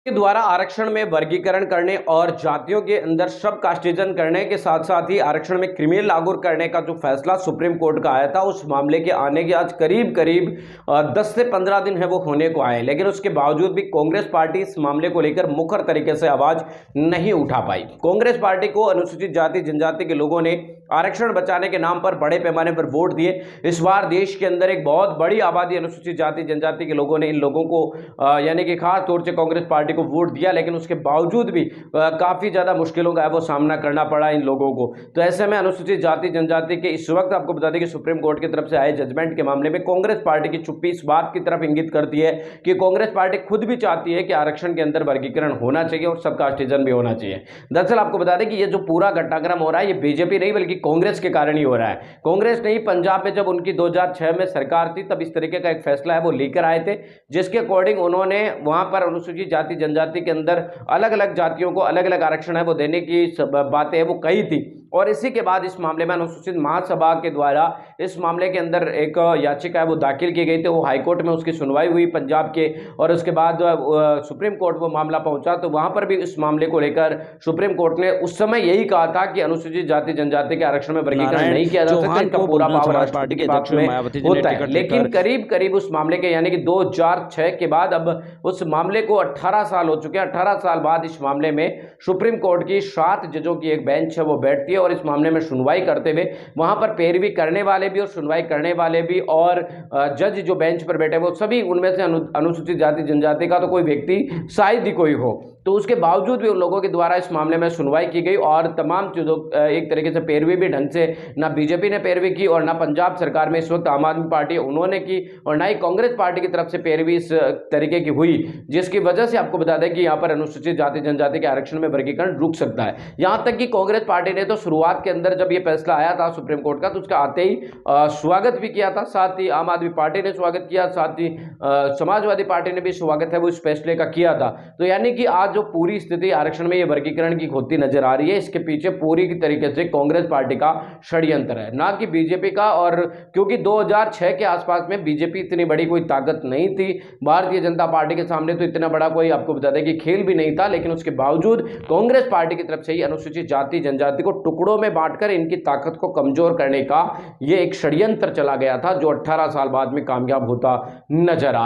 के द्वारा आरक्षण में वर्गीकरण करने और जातियों के अंदर सब कास्टिजन करने के साथ साथ ही आरक्षण में क्रिमिनल लागू करने का जो फैसला सुप्रीम कोर्ट का आया था, उस मामले के आने के आज करीब करीब 10 से 15 दिन है वो होने को आए, लेकिन उसके बावजूद भी कांग्रेस पार्टी इस मामले को लेकर मुखर तरीके से आवाज नहीं उठा पाई। कांग्रेस पार्टी को अनुसूचित जाति जनजाति के लोगों ने आरक्षण बचाने के नाम पर बड़े पैमाने पर वोट दिए। इस बार देश के अंदर एक बहुत बड़ी आबादी अनुसूचित जाति जनजाति के लोगों ने इन लोगों को यानी कि खास तौर से कांग्रेस पार्टी को वोट दिया, लेकिन उसके बावजूद भी काफी ज्यादा मुश्किलों का है वो सामना करना पड़ा इन लोगों को। तो ऐसे में अनुसूचित जाति जनजाति के इस वक्त आपको बता दें कि सुप्रीम कोर्ट की तरफ से आए जजमेंट के मामले में कांग्रेस पार्टी की चुप्पी इस बात की तरफ इंगित करती है कि कांग्रेस पार्टी खुद भी चाहती है कि आरक्षण के अंदर वर्गीकरण होना चाहिए और सब कास्टिजन भी होना चाहिए। दरअसल आपको बता दें कि ये जो पूरा घटनाक्रम हो रहा है ये बीजेपी नहीं बल्कि कांग्रेस के कारण ही हो रहा है। कांग्रेस नहीं, पंजाब में जब उनकी 2006 में सरकार थी तब इस तरीके का एक फैसला है वो लेकर आए थे, जिसके अकॉर्डिंग उन्होंने वहां पर अनुसूचित जाति जनजाति के अंदर अलग अलग जातियों को अलग अलग आरक्षण है वो देने की बातें वो कही थी। और इसी के बाद इस मामले में अनुसूचित महासभा के द्वारा इस मामले के अंदर एक याचिका है वो दाखिल की गई थी। वो हाईकोर्ट में उसकी सुनवाई हुई पंजाब के, और उसके बाद सुप्रीम कोर्ट वो मामला पहुंचा। तो वहां पर भी इस मामले को लेकर सुप्रीम कोर्ट ने उस समय यही कहा था कि अनुसूचित जाति जनजाति के आरक्षण में वर्गीकरण नहीं किया जा सकता, इनका पूरा पावर राष्ट्रपति के पक्ष में होता है। लेकिन करीब करीब उस मामले के यानी कि 2006 के बाद अब उस मामले को 18 साल हो चुके हैं। 18 साल बाद इस मामले में सुप्रीम कोर्ट की 7 जजों की एक बेंच है वो बैठती है और इस मामले में सुनवाई करते हुए वहां पर पैरवी करने वाले भी और सुनवाई करने वाले भी और जज जो बेंच पर बैठे वो सभी उनमें से अनुसूचित जाति जनजाति का तो कोई व्यक्ति शायद ही कोई हो। तो उसके बावजूद भी उन लोगों के द्वारा इस मामले में सुनवाई की गई और तमाम चीजों एक तरीके से पैरवी भी ढंग से ना बीजेपी ने पैरवी की और ना पंजाब सरकार में इस वक्त आम आदमी पार्टी उन्होंने की और ना ही कांग्रेस पार्टी की तरफ से पैरवी इस तरीके की हुई, जिसकी वजह से आपको बता दें कि यहाँ पर अनुसूचित जाति जनजाति के आरक्षण में वर्गीकरण रुक सकता है। यहाँ तक कि कांग्रेस पार्टी ने तो शुरुआत के अंदर जब ये फैसला आया था सुप्रीम कोर्ट का तो उसका आते ही स्वागत भी किया था, साथ ही आम आदमी पार्टी ने स्वागत किया, साथ ही समाजवादी पार्टी ने भी स्वागत है वो इस फैसले का किया था। तो यानी कि आज जो पूरी स्थिति आरक्षण में ये वर्गीकरण की होती नजर आ रही है, इसके पीछे पूरी तरीके से कांग्रेस पार्टी का षड्यंत्र है, ना कि बीजेपी का। और क्योंकि 2006 के आसपास में बीजेपी इतनी बड़ी कोई ताकत नहीं थी, भारतीय जनता पार्टी के सामने तो इतना बड़ा कोई आपको बता दें कि खेल भी नहीं था, लेकिन उसके बावजूद कांग्रेस पार्टी की तरफ से ही अनुसूचित जाति जनजाति को टुकड़ों में बांटकर इनकी ताकत को कमजोर करने का ये एक षड्यंत्र चला गया था, जो 18 साल बाद में कामयाब होता नजर आ